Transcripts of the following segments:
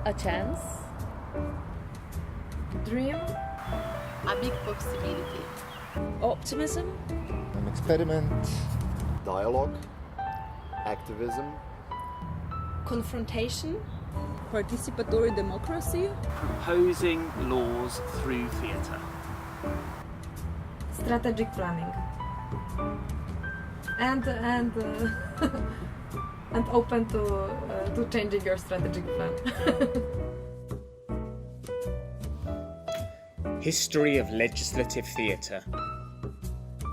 A chance. Dream. A big possibility. Optimism. An experiment. Dialogue. Activism. Confrontation. Participatory democracy. Proposing laws through theatre. Strategic planning. And and open to changing your strategic plan. History of legislative theatre.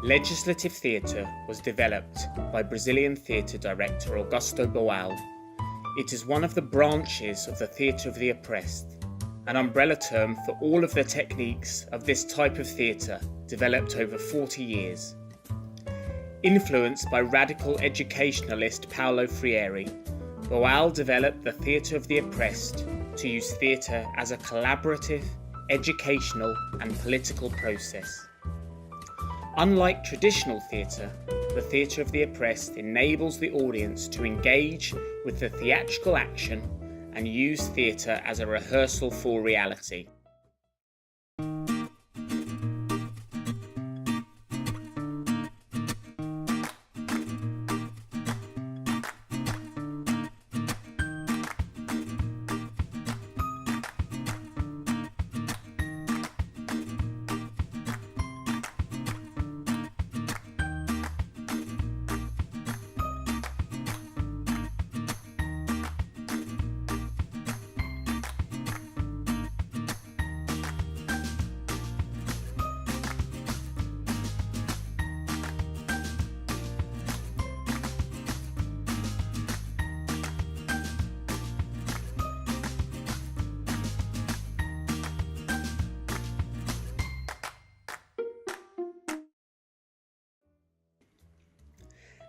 Legislative theatre was developed by Brazilian theatre director Augusto Boal. It is one of the branches of the theatre of the oppressed, an umbrella term for all of the techniques of this type of theatre developed over 40 years. Influenced by radical educationalist Paulo Freire, Boal developed the theatre of the oppressed to use theatre as a collaborative, educational and political process. Unlike traditional theatre, the theatre of the oppressed enables the audience to engage with the theatrical action and use theatre as a rehearsal for reality.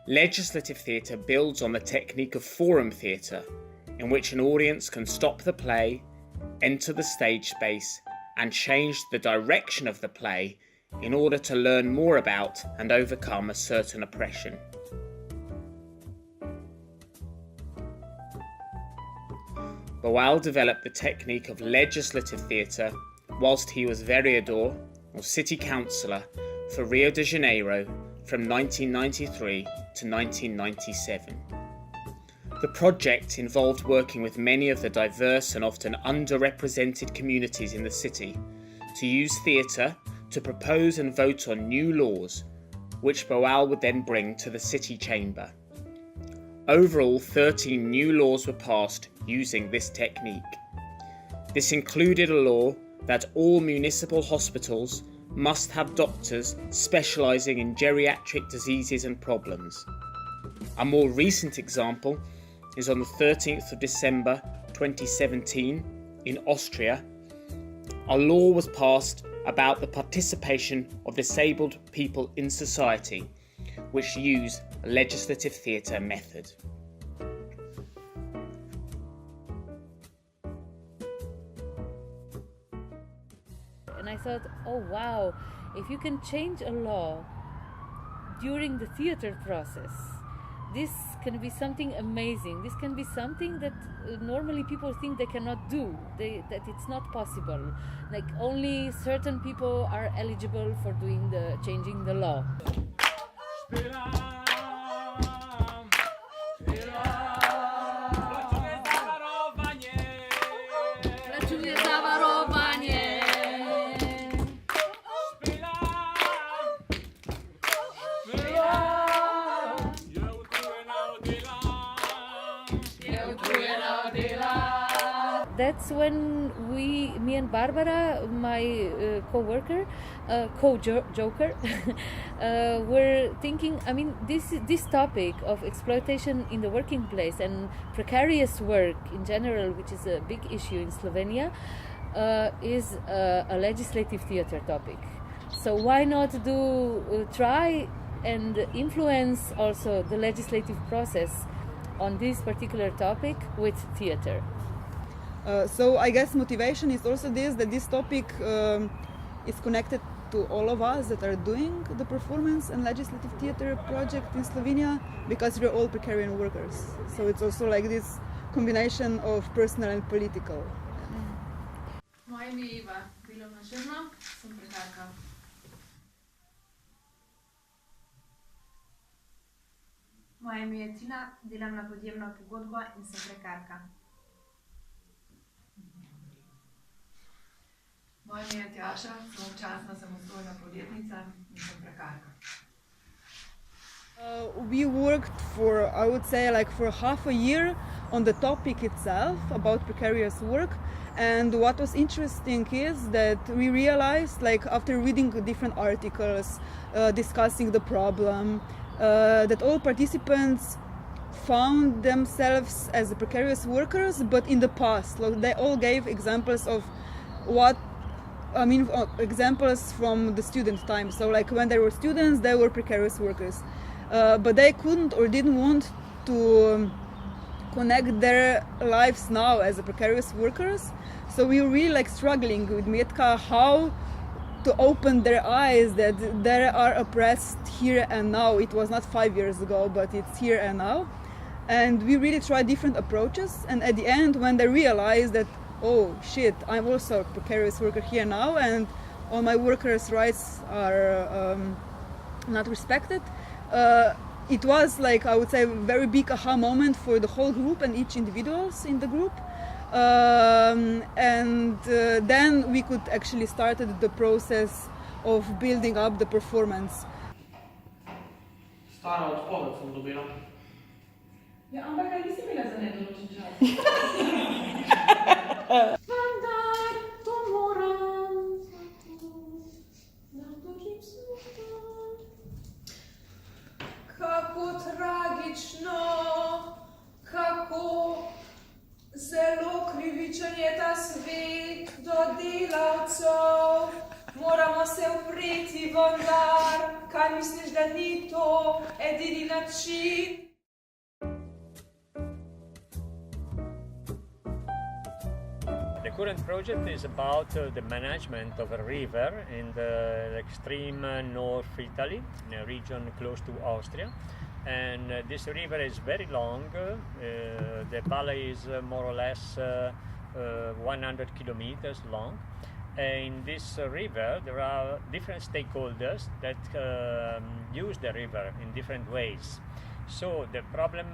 Legislative theatre builds on the technique of forum theatre, in which an audience can stop the play, enter the stage space, and change the direction of the play in order to learn more about and overcome a certain oppression. Boal developed the technique of legislative theatre whilst he was vereador, or city councillor, for Rio de Janeiro from 1993 to 1997. The project involved working with many of the diverse and often underrepresented communities in the city to use theatre to propose and vote on new laws, which Boal would then bring to the city chamber. Overall, 13 new laws were passed using this technique. This included a law that all municipal hospitals must have doctors specialising in geriatric diseases and problems. A more recent example is on the 13th of December 2017 in Austria. A law was passed about the participation of disabled people in society, which use a legislative theatre method. And I thought, oh wow, if you can change a law during the theater process, this can be something amazing. This can be something that normally people think they cannot do, that it's not possible. Like only certain people are eligible for changing the law. That's when me and Barbara, my co-worker, co-joker, were thinking, I mean, this topic of exploitation in the working place and precarious work in general, which is a big issue in Slovenia, is a legislative theatre topic. So why not try and influence also the legislative process on this particular topic with theatre? So I guess motivation is also that this topic is connected to all of us that are doing the performance and legislative theatre project in Slovenia, because we're all precarious workers. So it's also like this combination of personal and political. Moje ime je Iva Bilovna Žirno, sem prekarka. Moje ime je Tina, delam na podjemno pogodbo in sem prekarka. Moje ime je Tjaša, sem občasna samostojna podjetnica in sem prekarka. We worked for, I would say, like for half a year on the topic itself about precarious work. And what was interesting is that we realized, like after reading different articles, discussing the problem, that all participants found themselves as precarious workers, but in the past. Like they all gave examples of examples from the student time. So like when they were students, they were precarious workers. But they couldn't or didn't want to connect their lives now as a precarious workers. So we were really like struggling with Mietka how to open their eyes that they are oppressed here and now. It was not 5 years ago, but it's here and now. And we really tried different approaches. And at the end, when they realized that, oh shit, I'm also a precarious worker here now and all my workers' rights are not respected, it was like, I would say, a very big aha moment for the whole group and each individuals in the group. Then we could actually start the process of building up the performance. Stara odpoved sem dobila. Ja, ampak kaj nisi bila za nedoločen čas? Vendar to moram, nadložim smutno. Kako tragično, kako zelo krivičen je ta svet do delavcev. Moramo se upreti, vendar, kaj misliš, da ni to edini način? The current project is about the management of a river in the extreme north Italy, in a region close to Austria. And this river is very long. The valley is more or less 100 kilometers long. In this river, there are different stakeholders that use the river in different ways. So the problem,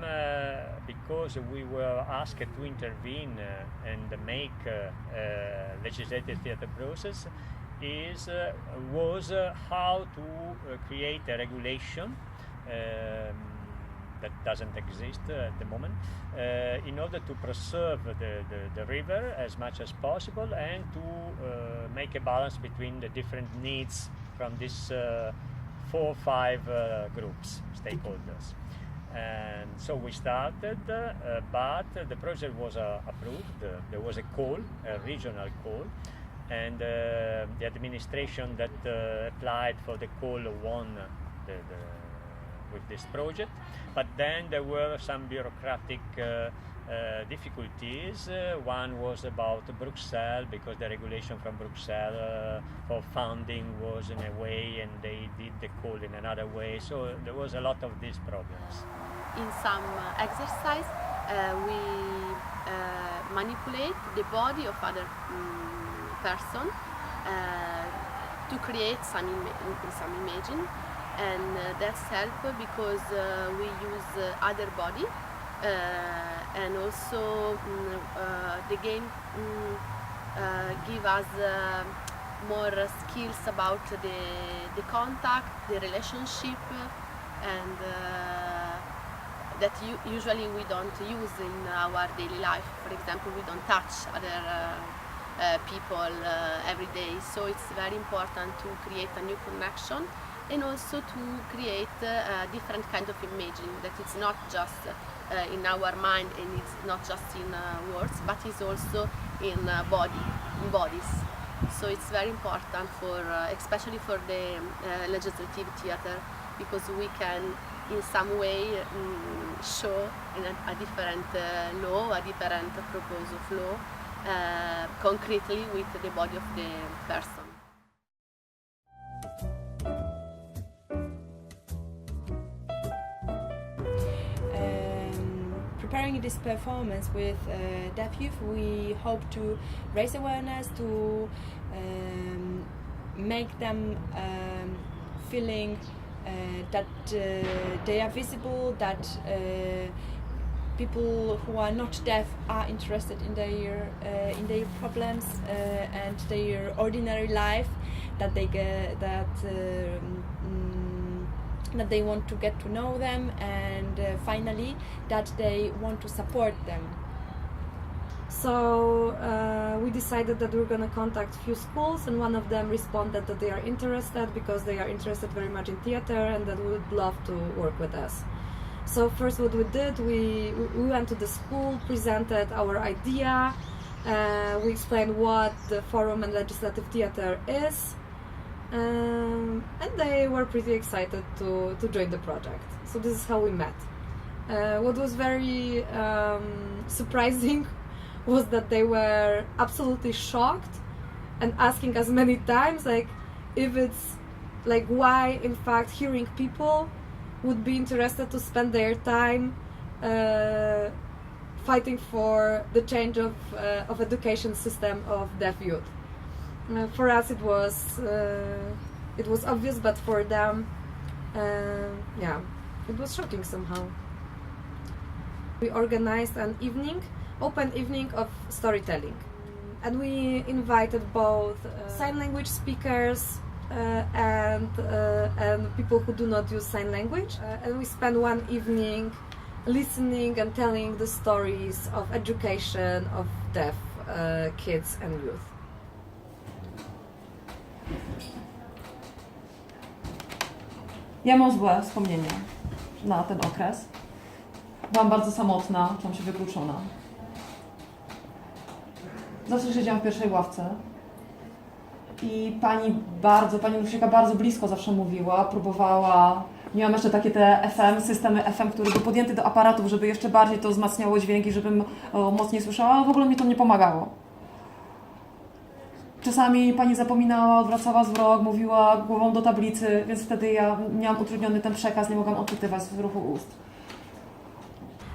because we were asked to intervene and make a legislative theatre process, was how to create a regulation that doesn't exist at the moment, in order to preserve the river as much as possible and to make a balance between the different needs from these 4 or 5 groups, stakeholders. And so we started, but the project was approved. There was a call, a regional call, and the administration that applied for the call won with this project. But then there were some bureaucratic difficulties. One was about Brussels, because the regulation from Brussels for funding was in a way and they did the call in another way. So there was a lot of these problems. In some exercise, we manipulate the body of other person to create some imaging, and that's helpful because we use other body, and also the game give us more skills about the contact, the relationship, and that usually we don't use in our daily life. For example, we don't touch other people every day, so it's very important to create a new connection and also to create a different kind of imaging, that it's not just in our mind and it's not just in words, but it's also in bodies. So it's very important for, especially for the legislative theatre, because we can in some way show in a different law, a different proposal of law, concretely with the body of the person. preparing this performance with deaf youth, we hope to raise awareness, to make them feeling that they are visible, that people who are not deaf are interested in their problems and their ordinary life, that they get that they want to get to know them, and finally that they want to support them. So we decided that we're going to contact a few schools, and one of them responded that they are interested because they are interested very much in theater and that we would love to work with us. So first what we did, we went to the school, presented our idea, we explained what the Forum and Legislative Theatre is, and they were pretty excited to join the project. So this is how we met. What was very surprising was that they were absolutely shocked and asking us many times, like, if it's like why in fact hearing people would be interested to spend their time fighting for the change of education system of deaf youth. For us it was obvious, but for them, yeah, it was shocking somehow. We organized an open evening of storytelling, and we invited both sign language speakers and people who do not use sign language, and we spent one evening listening and telling the stories of education of deaf kids and youth. Ja mam złe wspomnienia na ten okres. Byłam bardzo samotna, czułam się wykluczona. Zawsze siedziałam w pierwszej ławce i pani Lucia bardzo blisko zawsze mówiła, próbowała. Miałam jeszcze takie te systemy FM, które były podjęte do aparatów, żeby jeszcze bardziej to wzmacniało dźwięki, żebym mocniej słyszała, ale w ogóle mi to nie pomagało. Czasami pani zapominała, odwracała wzrok, mówiła głową do tablicy, więc wtedy ja miałam utrudniony ten przekaz, nie mogłam odczytywać z ruchu ust.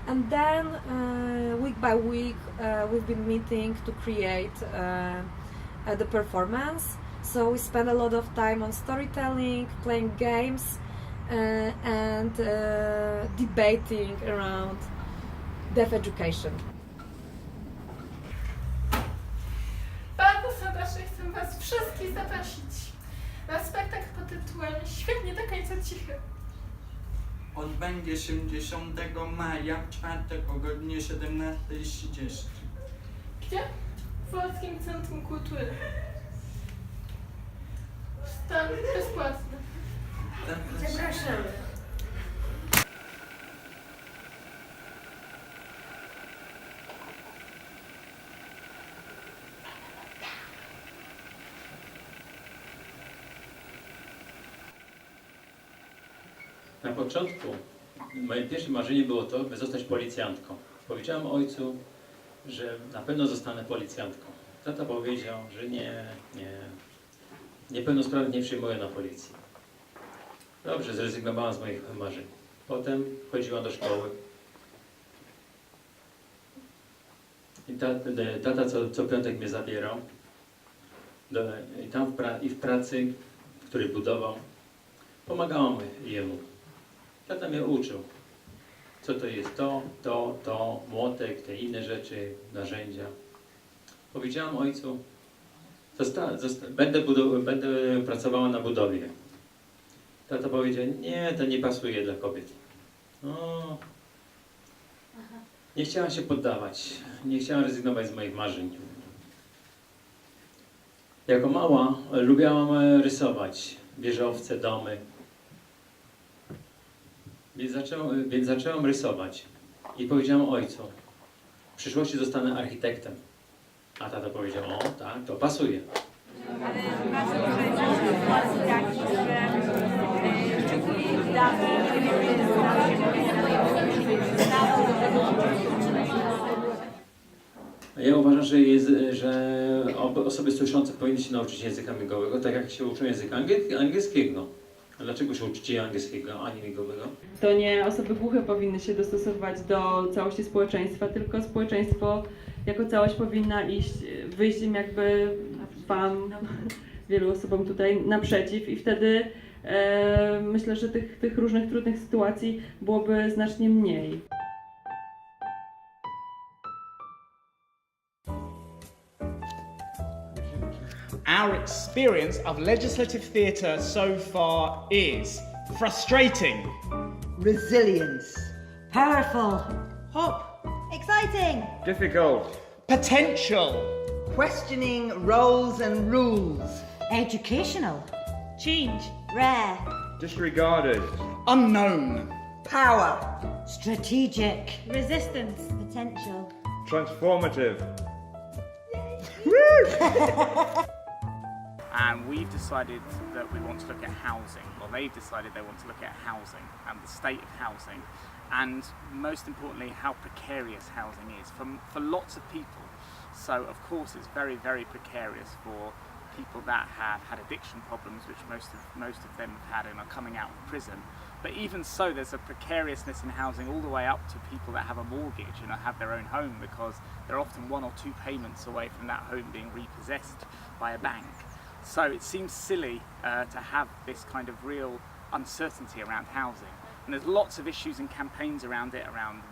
And then week by week we've been meeting to create the performance. So we spend a lot of time on storytelling, playing games and debating around deaf education. Bardzo serdecznie chcę Was wszystkich zaprosić na spektakl pod tytułem Świetnie do końca cichy. Odbędzie się 10 maja, w czwartek o godzinie 17:30. Gdzie? W Polskim Centrum Kultury. Wstęp bezpłatny. Zapraszamy. Na początku moje pierwsze marzenie było to, by zostać policjantką. Powiedziałem ojcu, że na pewno zostanę policjantką. Tata powiedział, że niepełnosprawnych nie przyjmują na policji. Dobrze, zrezygnowałam z moich marzeń. Potem chodziłam do szkoły. I tata co piątek mnie zabierał. I tam w pracy, który budował, pomagałam jemu. Tata mnie uczył, co to jest to, młotek, te inne rzeczy, narzędzia. Powiedziałam ojcu, będę pracowała na budowie. Tata powiedział, nie, to nie pasuje dla kobiet. No, nie chciałam się poddawać, nie chciałam rezygnować z moich marzeń. Jako mała lubiłam rysować wieżowce, domy. Więc zacząłem rysować i powiedziałem ojcu, w przyszłości zostanę architektem. A tata powiedział, o tak, to pasuje. Ja uważam, że osoby słyszące powinny się nauczyć języka migowego, tak jak się uczą języka angielskiego. A dlaczego się uczycie angielskiego, a nie migowego? To nie osoby głuche powinny się dostosować do całości społeczeństwa, tylko społeczeństwo jako całość powinna wyjść im jakby wam, wielu osobom tutaj naprzeciw i wtedy myślę, że tych różnych trudnych sytuacji byłoby znacznie mniej. Our experience of legislative theatre so far is frustrating, resilience, powerful, hope, exciting, difficult, potential, questioning roles and rules, educational, change, rare, disregarded, unknown, power, strategic, resistance, potential, transformative. And we've decided that we want to look at housing. Well, they've decided they want to look at housing and the state of housing, and most importantly, how precarious housing is for lots of people. So, of course, it's very, very precarious for people that have had addiction problems, which most of them have had and are coming out of prison. But even so, there's a precariousness in housing all the way up to people that have a mortgage and have their own home, because they're often 1 or 2 payments away from that home being repossessed by a bank. So it seems silly to have this kind of real uncertainty around housing. And there's lots of issues and campaigns around it, around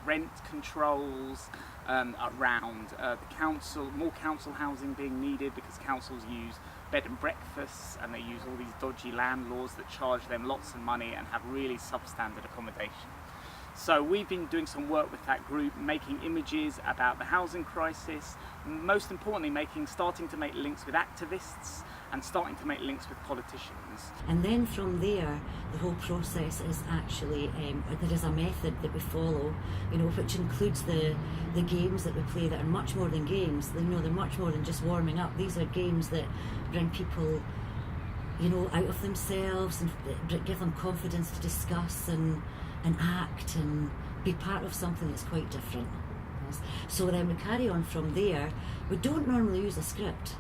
rent controls, around the council, more council housing being needed because councils use bed and breakfasts and they use all these dodgy landlords that charge them lots of money and have really substandard accommodation. So we've been doing some work with that group, making images about the housing crisis, most importantly starting to make links with activists and starting to make links with politicians. And then from there, the whole process is actually, there is a method that we follow, which includes the games that we play that are much more than games. They're much more than just warming up. These are games that bring people, out of themselves and give them confidence to discuss and act and be part of something that's quite different. So then we carry on from there. We don't normally use a script.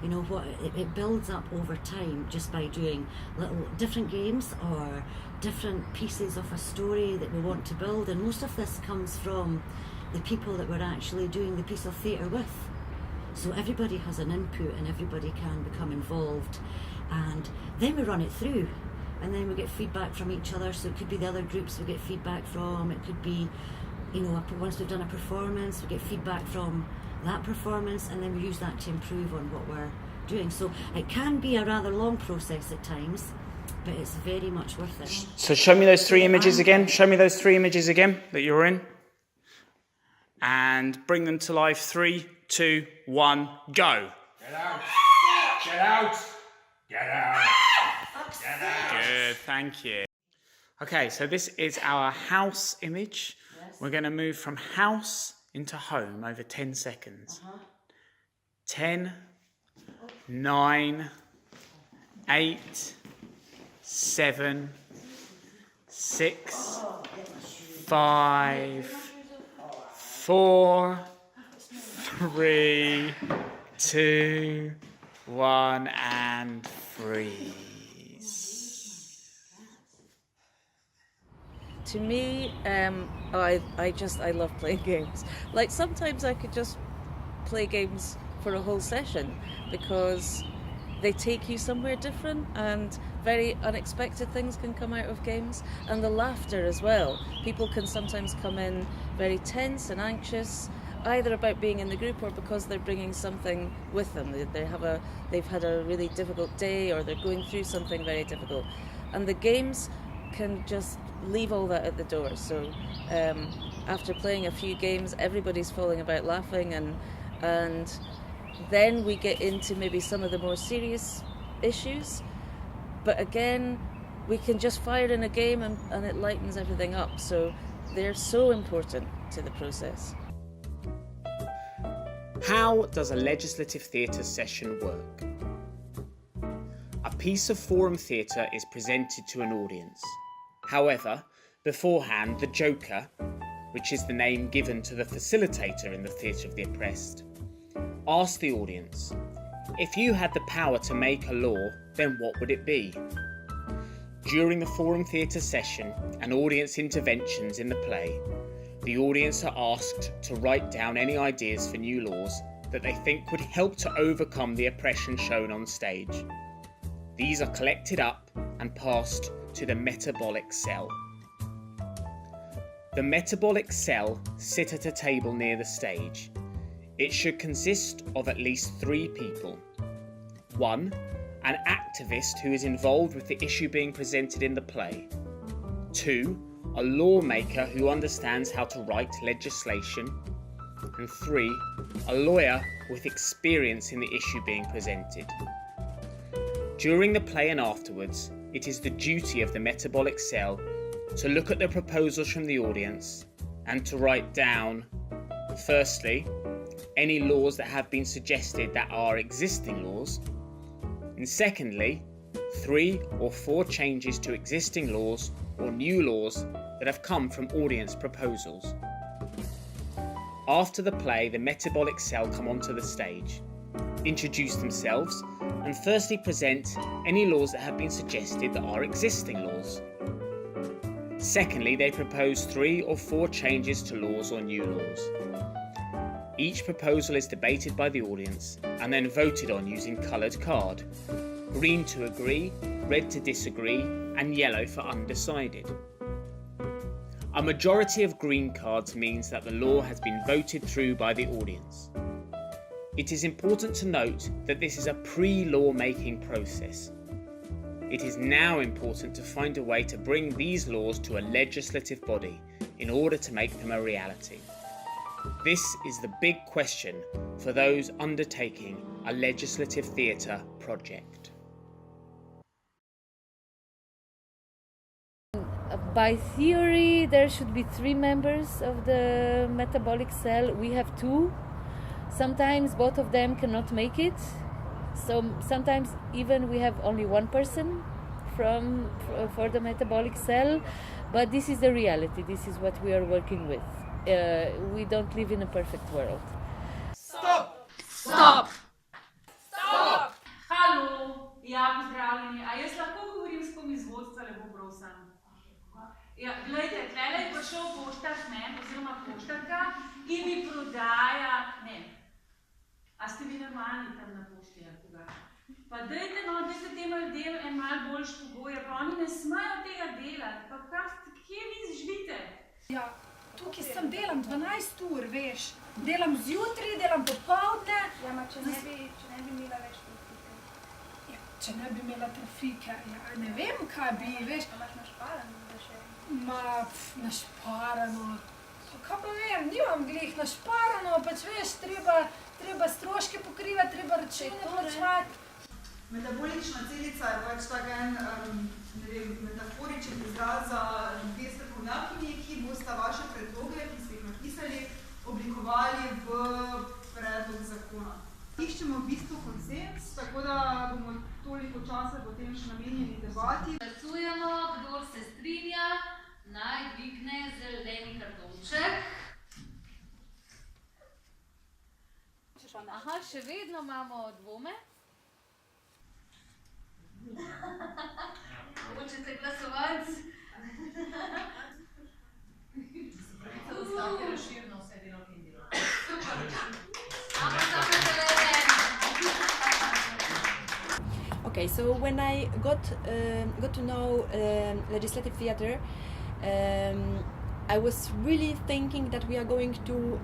It builds up over time just by doing little different games or different pieces of a story that we want to build, and most of this comes from the people that we're actually doing the piece of theatre with. So everybody has an input and everybody can become involved, and then we run it through. And then we get feedback from each other, so it could be the other groups we get feedback from, it could be, once we've done a performance, we get feedback from that performance, and then we use that to improve on what we're doing. So it can be a rather long process at times, but it's very much worth it. So show me those 3 images again. Show me those 3 images again that you're in. And bring them to life. 3, 2, 1, go. Get out! Get out! Get out! Good, thank you. Okay, so this is our house image. Yes. We're going to move from house into home over 10 seconds. 10, 9, 8, 7, 6, 5, 4, 3, 2, 1, and freeze. To me, I love playing games. Like sometimes I could just play games for a whole session because they take you somewhere different and very unexpected things can come out of games, and the laughter as well. People can sometimes come in very tense and anxious, either about being in the group or because they're bringing something with them. They've had a really difficult day or they're going through something very difficult, and the games can just leave all that at the door. So after playing a few games, everybody's falling about laughing, and then we get into maybe some of the more serious issues, but again we can just fire in a game and it lightens everything up. So they're so important to the process. How does a legislative theatre session work? A piece of forum theatre is presented to an audience. However, beforehand, the joker, which is the name given to the facilitator in the Theatre of the Oppressed, asks the audience, if you had the power to make a law, then what would it be? During the forum theatre session and audience interventions in the play, the audience are asked to write down any ideas for new laws that they think would help to overcome the oppression shown on stage. These are collected up and passed to the metabolic cell. The metabolic cell sit at a table near the stage. It should consist of at least 3 people. 1, an activist who is involved with the issue being presented in the play. 2, a lawmaker who understands how to write legislation. And 3, a lawyer with experience in the issue being presented. During the play and afterwards, it is the duty of the metabolic cell to look at the proposals from the audience and to write down, firstly, any laws that have been suggested that are existing laws, and secondly, 3 or 4 changes to existing laws or new laws that have come from audience proposals. After the play, the metabolic cell come onto the stage, introduce themselves, and firstly present any laws that have been suggested that are existing laws. Secondly, they propose 3 or 4 changes to laws or new laws. Each proposal is debated by the audience and then voted on using coloured card, green to agree, red to disagree, and yellow for undecided. A majority of green cards means that the law has been voted through by the audience. It is important to note that this is a pre-law making process. It is now important to find a way to bring these laws to a legislative body in order to make them a reality. This is the big question for those undertaking a legislative theatre project. By theory, there should be 3 members of the metabolic cell. We have 2. Sometimes both of them cannot make it. So sometimes even we have only 1 person for the metabolic cell. But this is the reality. This is what we are working with. We don't live in a perfect world. Stop! Stop! Stop! Halo, ja, pozdravljeni. A jaz lahko govorim s kom iz vodstva, lepo prosim? Ja, glejte, tlele je prišel poštar, ne, oziroma poštarka in mi prodaja, ne. A ste vi normalni tam na pošti, ja, koga? Pa dajte, no, dajte tem ljudem en malo boljš pogoje, pa oni ne smejo tega delati, pa kje vi živite? Ja, tukaj sem delam 12 ur, veš. Delam zjutraj, delam popoldne. Ja, ma če ne bi imela več trafike. Ja, če ne bi imela trafike, ja, ne vem, kaj bi, veš. Imaš našparano, da še? Ma, našparano. Kaj pa vem, nimam glih našparano, pač veš, treba stroške pokrivati, treba račune plačevati. Metabolična celica je pač tak en, ne vem, metaforičen izraz za dve strokovnjakinji, ki bosta vaše predloge, ki ste jih napisali, oblikovali v predlog zakona. Iščemo v bistvu konsens, tako da bomo toliko časa potem še namenjeni debati. Glasujemo, kdor se strinja, naj dvigne zeleni kartonček. Aha, še vedno imamo dvome. Hočete glasovati? Okay, so when I got to know legislative theatre, I was really thinking that we are going to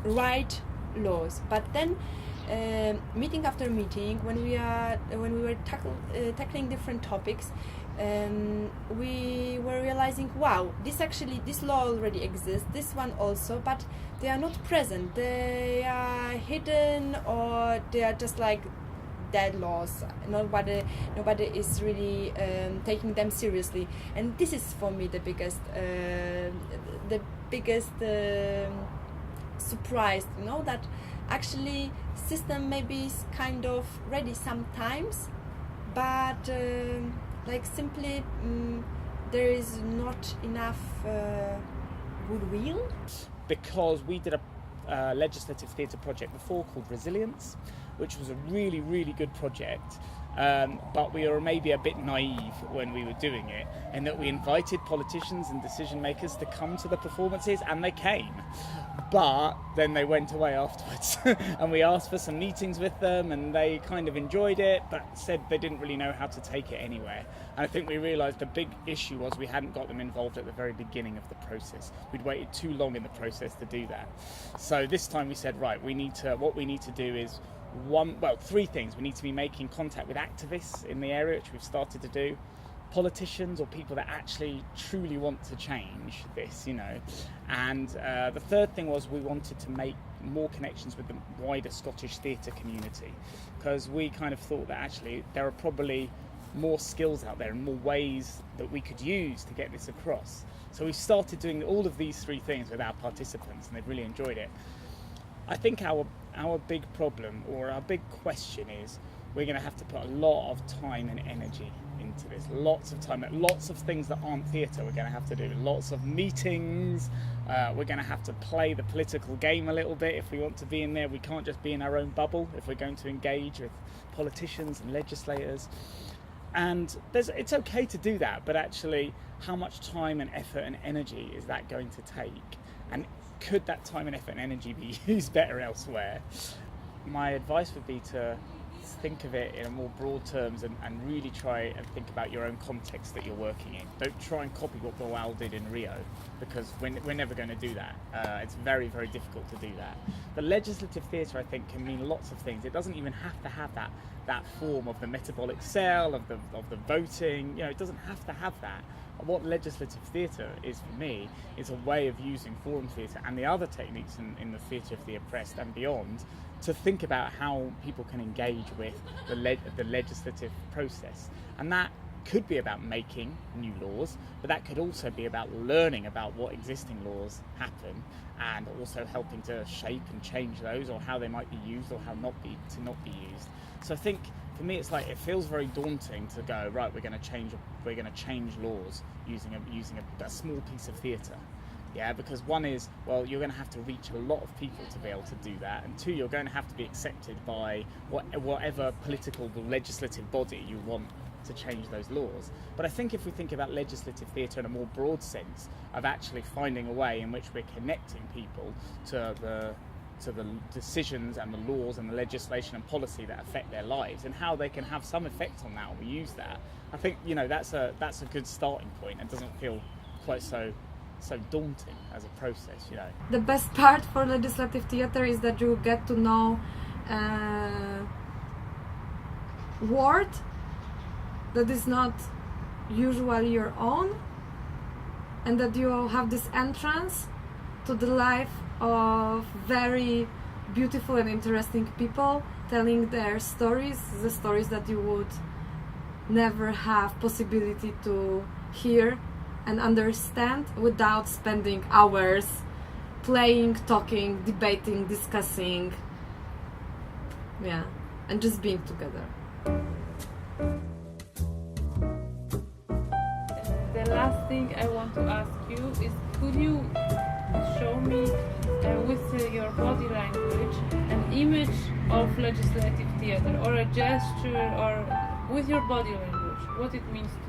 write laws, but then meeting after meeting, when we were tackling different topics, we were realizing, wow, this law already exists, this one also, but they are not present. They are hidden, or they are just like dead laws. Nobody is really taking them seriously, and this is for me the biggest surprise. You know, that actually system maybe is kind of ready sometimes, but like simply there is not enough goodwill. Because we did a legislative theatre project before called Resilience, which was a really, really good project. but we were maybe a bit naive when we were doing it, in that we invited politicians and decision makers to come to the performances, and they came. But then they went away afterwards and we asked for some meetings with them, and they kind of enjoyed it but said they didn't really know how to take it anywhere. And I think we realised the big issue was we hadn't got them involved at the very beginning of the process. We'd waited too long in the process to do that. So this time we said, right, what we need to do is three things. We need to be making contact with activists in the area, which we've started to do, politicians or people that actually truly want to change this, and the third thing was we wanted to make more connections with the wider Scottish theatre community, because we kind of thought that actually there are probably more skills out there and more ways that we could use to get this across. So we started doing all of these three things with our participants, and they've really enjoyed it. I think our big problem, or our big question, is we're going to have to put a lot of time and energy into this. Lots of time, lots of things that aren't theatre we're going to have to do. Lots of meetings. We're going to have to play the political game a little bit if we want to be in there. We can't just be in our own bubble if we're going to engage with politicians and legislators. And it's okay to do that, but actually how much time and effort and energy is that going to take? And could that time and effort and energy be used better elsewhere? My advice would be to think of it in more broad terms and really try and think about your own context that you're working in. Don't try and copy what Boal did in Rio, because we're never going to do that. It's very, very difficult to do that. The legislative theatre, I think, can mean lots of things. It doesn't even have to have that form of the metabolic cell, of the voting. It doesn't have to have that. What legislative theatre is for me is a way of using forum theatre and the other techniques in the theatre of the oppressed and beyond to think about how people can engage with the legislative process. And that could be about making new laws, but that could also be about learning about what existing laws happen and also helping to shape and change those, or how they might be used or how not be used. So I think for me it's like, it feels very daunting to go, right, we're going to change laws using a small piece of theatre. Yeah, because one is, well, you're going to have to reach a lot of people to be able to do that, and two, you're going to have to be accepted by whatever political or legislative body you want to change those laws. But I think if we think about legislative theatre in a more broad sense of actually finding a way in which we're connecting people to the decisions and the laws and the legislation and policy that affect their lives, and how they can have some effect on that, and we use that, I think that's a good starting point, and doesn't feel quite so daunting as a process. The best part for legislative theatre is that you get to know word that is not usually your own, and that you have this entrance to the life of very beautiful and interesting people telling their stories, the stories that you would never have possibility to hear and understand without spending hours playing, talking, debating, discussing, and just being together. The last thing I want to ask you is, could you show me with your body language an image of legislative theatre, or a gesture, or with your body language, what it means to you?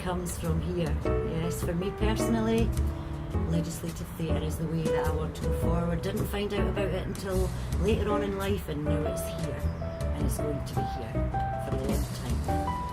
Comes from here. Yes, for me personally, legislative theatre is the way that I want to go forward. Didn't find out about it until later on in life, and now it's here, and it's going to be here for a long time.